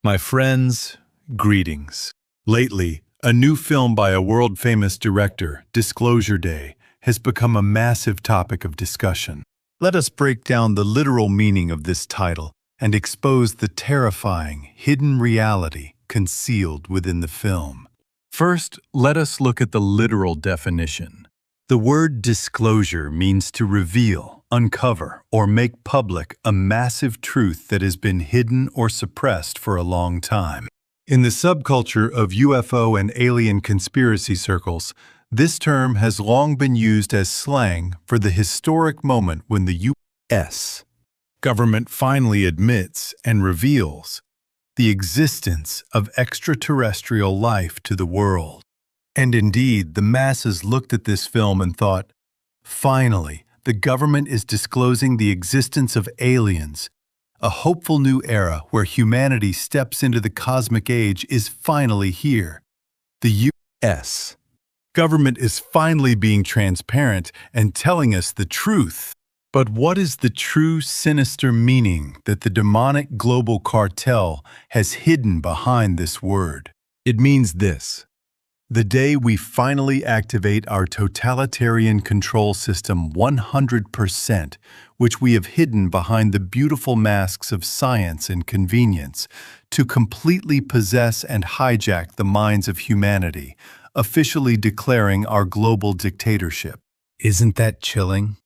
My friends, greetings. Lately, a new film by a world-famous director, Disclosure Day, has become a massive topic of discussion. Let us break down the literal meaning of this title and expose the terrifying, hidden reality concealed within the film. First, let us look at the literal definition. The word disclosure means to reveal, uncover, or make public a massive truth that has been hidden or suppressed for a long time. In the subculture of UFO and alien conspiracy circles, this term has long been used as slang for the historic moment when the U.S. government finally admits and reveals the existence of extraterrestrial life to the world. And indeed, the masses looked at this film and thought, finally, the government is disclosing the existence of aliens. A hopeful new era where humanity steps into the cosmic age is finally here. The U.S. government is finally being transparent and telling us the truth. But what is the true sinister meaning that the demonic global cartel has hidden behind this word? It means this. The day we finally activate our totalitarian control system 100%, which we have hidden behind the beautiful masks of science and convenience, to completely possess and hijack the minds of humanity, officially declaring our global dictatorship. Isn't that chilling?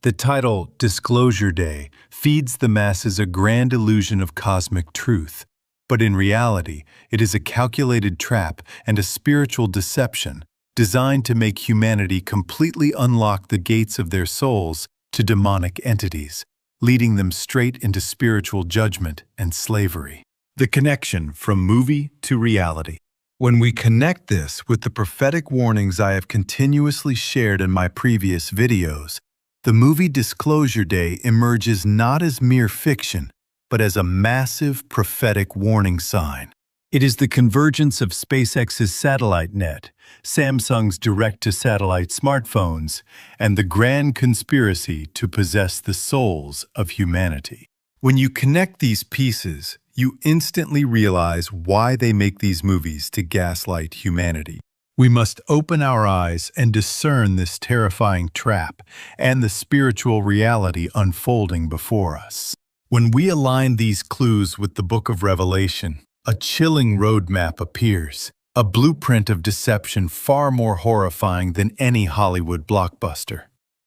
The title, Disclosure Day, feeds the masses a grand illusion of cosmic truth. But in reality, it is a calculated trap and a spiritual deception designed to make humanity completely unlock the gates of their souls to demonic entities, leading them straight into spiritual judgment and slavery. The connection from movie to reality. When we connect this with the prophetic warnings I have continuously shared in my previous videos, the movie Disclosure Day emerges not as mere fiction, but as a massive prophetic warning sign. It is the convergence of SpaceX's satellite net, Samsung's direct-to-satellite smartphones, and the grand conspiracy to possess the souls of humanity. When you connect these pieces, you instantly realize why they make these movies to gaslight humanity. We must open our eyes and discern this terrifying trap and the spiritual reality unfolding before us. When we align these clues with the Book of Revelation, a chilling roadmap appears, a blueprint of deception far more horrifying than any Hollywood blockbuster.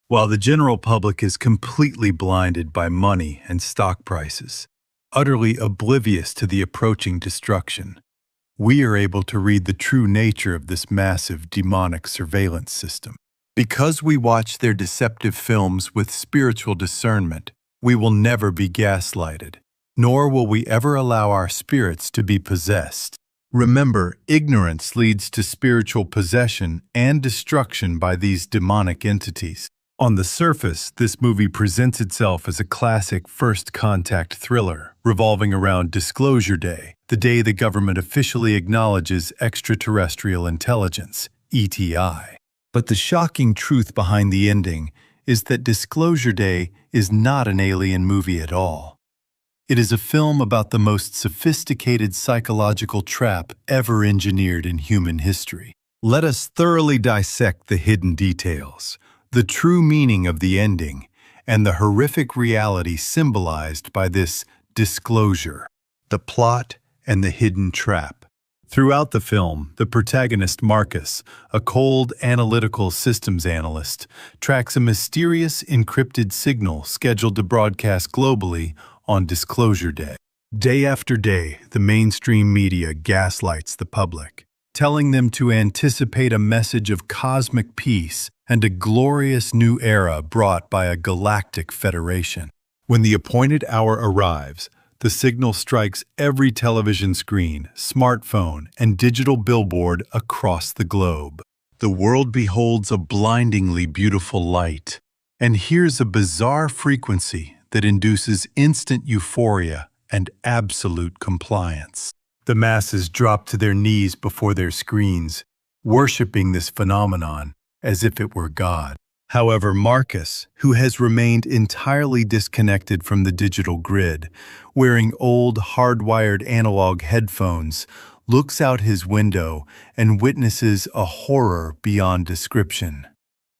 While the general public is completely blinded by money and stock prices, utterly oblivious to the approaching destruction, we are able to read the true nature of this massive demonic surveillance system. Because we watch their deceptive films with spiritual discernment, we will never be gaslighted, nor will we ever allow our spirits to be possessed. Remember, ignorance leads to spiritual possession and destruction by these demonic entities. On the surface, this movie presents itself as a classic first contact thriller, revolving around Disclosure Day, the day the government officially acknowledges extraterrestrial intelligence, ETI. But the shocking truth behind the ending is that Disclosure Day is not an alien movie at all. It is a film about the most sophisticated psychological trap ever engineered in human history. Let us thoroughly dissect the hidden details, the true meaning of the ending, and the horrific reality symbolized by this disclosure, the plot and the hidden trap. Throughout the film, the protagonist Marcus, a cold analytical systems analyst, tracks a mysterious encrypted signal scheduled to broadcast globally on Disclosure Day. Day after day, the mainstream media gaslights the public, telling them to anticipate a message of cosmic peace and a glorious new era brought by a galactic federation. When the appointed hour arrives, the signal strikes every television screen, smartphone, and digital billboard across the globe. The world beholds a blindingly beautiful light and hears a bizarre frequency that induces instant euphoria and absolute compliance. The masses drop to their knees before their screens, worshiping this phenomenon as if it were God. However, Marcus, who has remained entirely disconnected from the digital grid, wearing old hardwired analog headphones, looks out his window and witnesses a horror beyond description.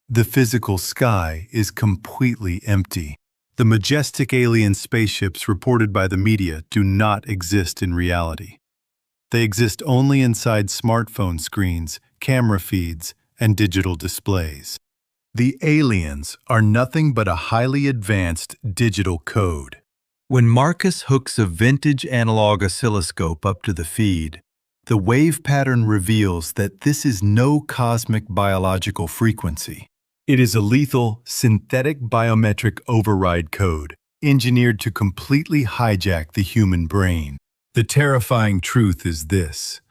The physical sky is completely empty. The majestic alien spaceships reported by the media do not exist in reality. They exist only inside smartphone screens, camera feeds, and digital displays. The aliens are nothing but a highly advanced digital code. When Marcus hooks a vintage analog oscilloscope up to the feed, the wave pattern reveals that this is no cosmic biological frequency. It is a lethal, synthetic biometric override code, engineered to completely hijack the human brain. The terrifying truth is this: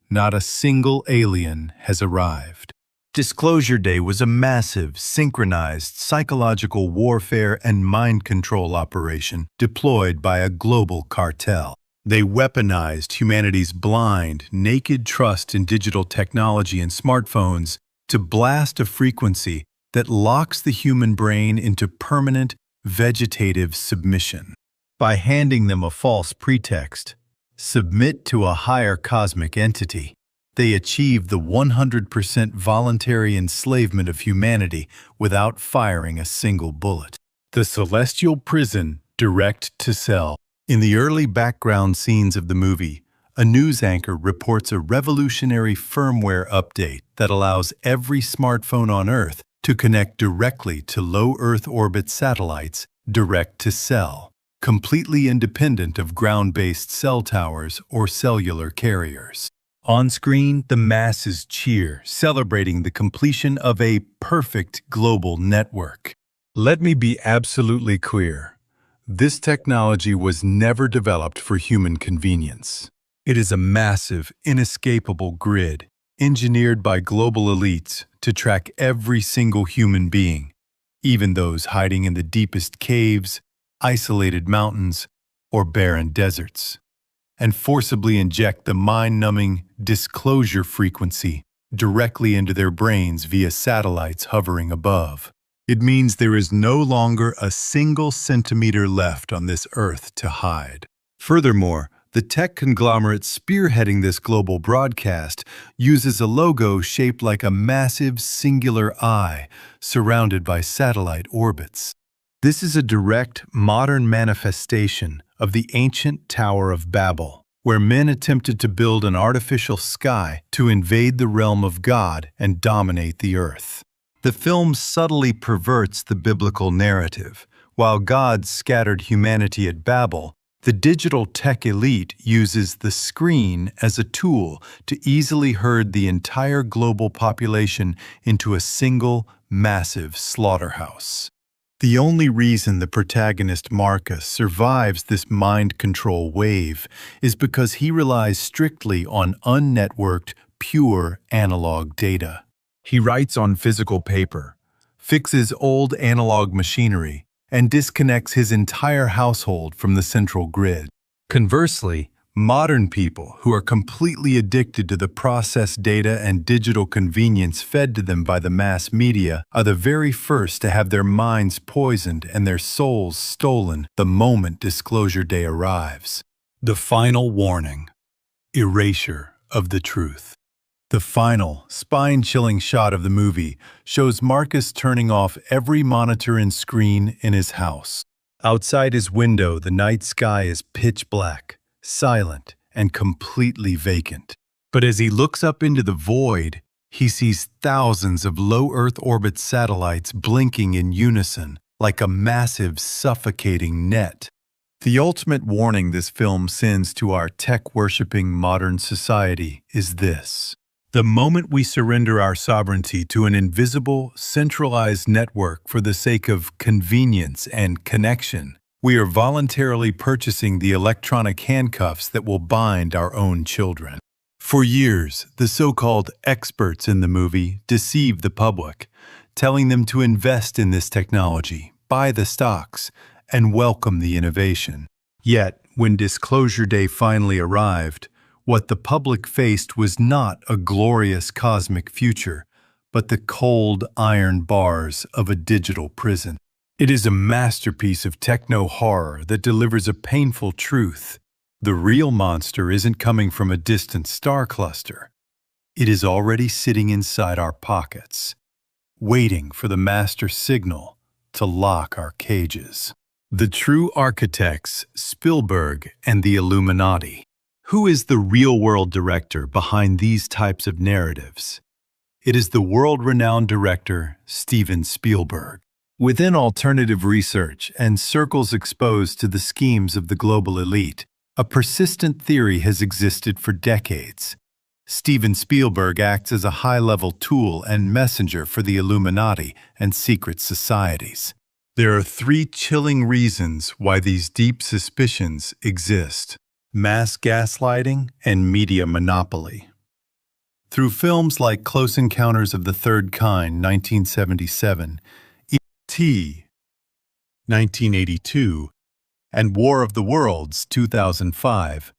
not a single alien has arrived. Disclosure Day was a massive, synchronized psychological warfare and mind control operation deployed by a global cartel. They weaponized humanity's blind, naked trust in digital technology and smartphones to blast a frequency that locks the human brain into permanent, vegetative submission. By handing them a false pretext, submit to a higher cosmic entity, they achieved the 100% voluntary enslavement of humanity without firing a single bullet. The celestial prison, direct to cell. In the early background scenes of the movie, a news anchor reports a revolutionary firmware update that allows every smartphone on Earth to connect directly to low Earth orbit satellites direct to cell, completely independent of ground-based cell towers or cellular carriers. On screen, the masses cheer, celebrating the completion of a perfect global network. Let me be absolutely clear. This technology was never developed for human convenience. It is a massive, inescapable grid, engineered by global elites to track every single human being, even those hiding in the deepest caves, isolated mountains, or barren deserts, and forcibly inject the mind-numbing disclosure frequency directly into their brains via satellites hovering above. It means there is no longer a single centimeter left on this Earth to hide. Furthermore, the tech conglomerate spearheading this global broadcast uses a logo shaped like a massive singular eye surrounded by satellite orbits. This is a direct, modern manifestation of the ancient Tower of Babel, where men attempted to build an artificial sky to invade the realm of God and dominate the earth. The film subtly perverts the biblical narrative. While God scattered humanity at Babel, the digital tech elite uses the screen as a tool to easily herd the entire global population into a single, massive slaughterhouse. The only reason the protagonist Marcus survives this mind control wave is because he relies strictly on unnetworked, pure analog data. He writes on physical paper, fixes old analog machinery, and disconnects his entire household from the central grid. Conversely, modern people who are completely addicted to the processed data and digital convenience fed to them by the mass media are the very first to have their minds poisoned and their souls stolen the moment Disclosure Day arrives. The final warning: erasure of the truth. The final, spine-chilling shot of the movie shows Marcus turning off every monitor and screen in his house. Outside his window, the night sky is pitch black, silent, and completely vacant. But as he looks up into the void, he sees thousands of low Earth orbit satellites blinking in unison, like a massive, suffocating net. The ultimate warning this film sends to our tech-worshipping modern society is this: the moment we surrender our sovereignty to an invisible, centralized network for the sake of convenience and connection, we are voluntarily purchasing the electronic handcuffs that will bind our own children. For years, the so-called experts in the movie deceived the public, telling them to invest in this technology, buy the stocks, and welcome the innovation. Yet, when Disclosure Day finally arrived, what the public faced was not a glorious cosmic future, but the cold iron bars of a digital prison. It is a masterpiece of techno-horror that delivers a painful truth. The real monster isn't coming from a distant star cluster. It is already sitting inside our pockets, waiting for the master signal to lock our cages. The true architects, Spielberg and the Illuminati. Who is the real-world director behind these types of narratives? It is the world-renowned director, Steven Spielberg. Within alternative research and circles exposed to the schemes of the global elite, a persistent theory has existed for decades. Steven Spielberg acts as a high-level tool and messenger for the Illuminati and secret societies. There are three chilling reasons why these deep suspicions exist: mass gaslighting and media monopoly. Through films like Close Encounters of the Third Kind, 1977, E.T., 1982, and War of the Worlds, 2005,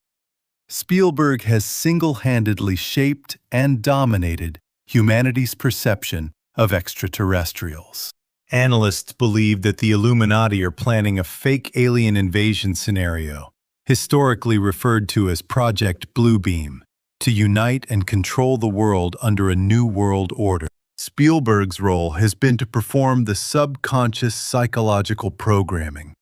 Spielberg has single-handedly shaped and dominated humanity's perception of extraterrestrials. Analysts believe that the Illuminati are planning a fake alien invasion scenario, historically referred to as Project Bluebeam, to unite and control the world under a new world order. Spielberg's role has been to perform the subconscious psychological programming,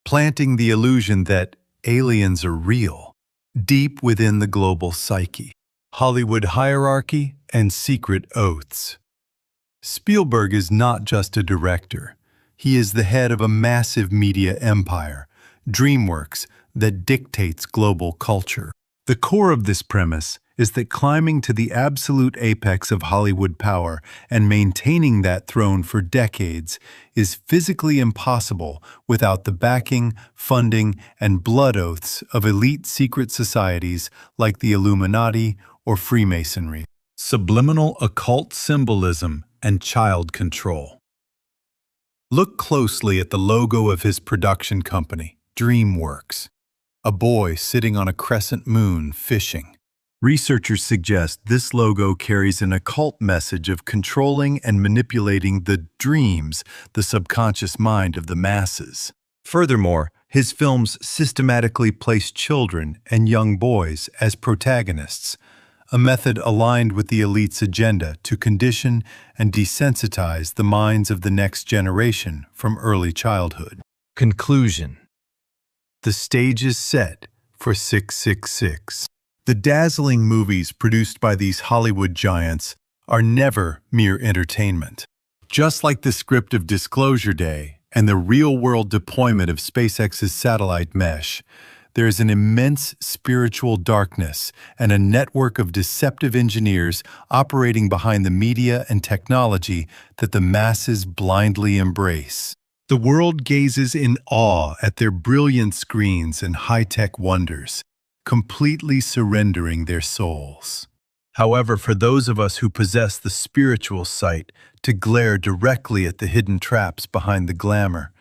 planting the illusion that aliens are real, deep within the global psyche. Hollywood hierarchy and secret oaths. Spielberg is not just a director. He is the head of a massive media empire, DreamWorks, that dictates global culture. The core of this premise is that climbing to the absolute apex of Hollywood power and maintaining that throne for decades is physically impossible without the backing, funding, and blood oaths of elite secret societies like the Illuminati or Freemasonry. Subliminal occult symbolism and child control. Look closely at the logo of his production company, DreamWorks. A boy sitting on a crescent moon fishing. Researchers suggest this logo carries an occult message of controlling and manipulating the dreams, the subconscious mind of the masses. Furthermore, his films systematically place children and young boys as protagonists, a method aligned with the elite's agenda to condition and desensitize the minds of the next generation from early childhood. Conclusion. The stage is set for 666. The dazzling movies produced by these Hollywood giants are never mere entertainment. Just like the script of Disclosure Day and the real-world deployment of SpaceX's satellite mesh, there is an immense spiritual darkness and a network of deceptive engineers operating behind the media and technology that the masses blindly embrace. The world gazes in awe at their brilliant screens and high-tech wonders, completely surrendering their souls. However, for those of us who possess the spiritual sight to glare directly at the hidden traps behind the glamour,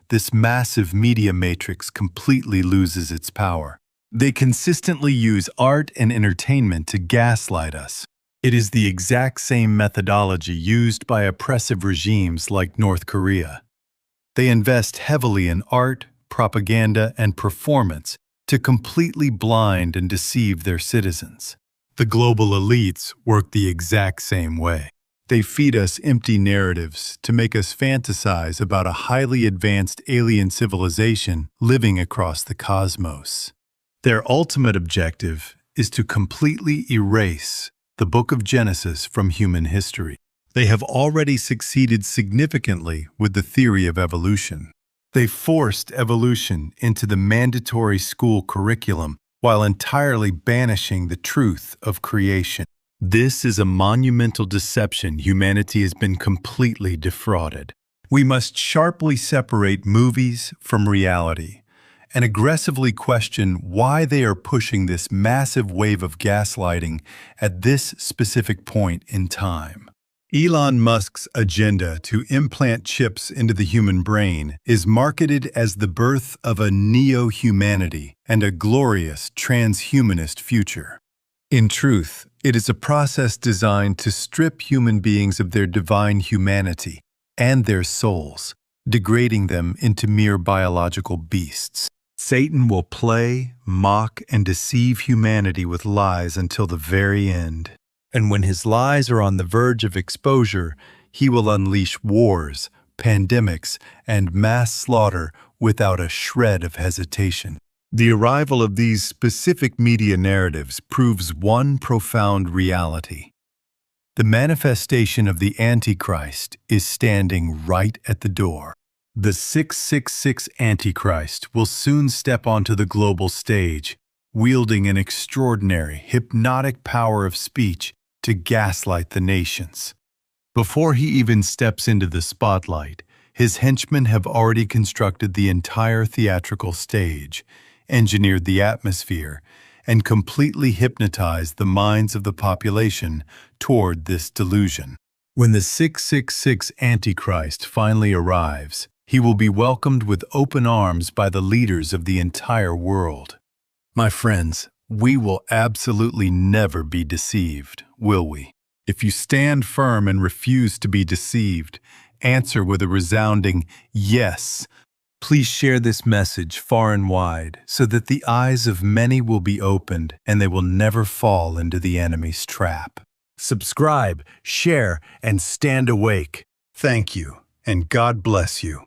this massive media matrix completely loses its power. They consistently use art and entertainment to gaslight us. It is the exact same methodology used by oppressive regimes like North Korea. They invest heavily in art, propaganda, and performance to completely blind and deceive their citizens. The global elites work the exact same way. They feed us empty narratives to make us fantasize about a highly advanced alien civilization living across the cosmos. Their ultimate objective is to completely erase the Book of Genesis from human history. They have already succeeded significantly with the theory of evolution. They forced evolution into the mandatory school curriculum while entirely banishing the truth of creation. This is a monumental deception humanity has been completely defrauded. We must sharply separate movies from reality and aggressively question why they are pushing this massive wave of gaslighting at this specific point in time. Elon Musk's agenda to implant chips into the human brain is marketed as the birth of a neo-humanity and a glorious transhumanist future. In truth, it is a process designed to strip human beings of their divine humanity and their souls, degrading them into mere biological beasts. Satan will play, mock, and deceive humanity with lies until the very end. And when his lies are on the verge of exposure, he will unleash wars, pandemics, and mass slaughter without a shred of hesitation. The arrival of these specific media narratives proves one profound reality. The manifestation of the Antichrist is standing right at the door. The 666 Antichrist will soon step onto the global stage, wielding an extraordinary, hypnotic power of speech to gaslight the nations. Before he even steps into the spotlight, his henchmen have already constructed the entire theatrical stage, engineered the atmosphere, and completely hypnotized the minds of the population toward this delusion. When the 666 Antichrist finally arrives, he will be welcomed with open arms by the leaders of the entire world. My friends, we will absolutely never be deceived, will we? If you stand firm and refuse to be deceived, answer with a resounding yes. Please share this message far and wide so that the eyes of many will be opened and they will never fall into the enemy's trap. Subscribe, share, and stand awake. Thank you, and God bless you.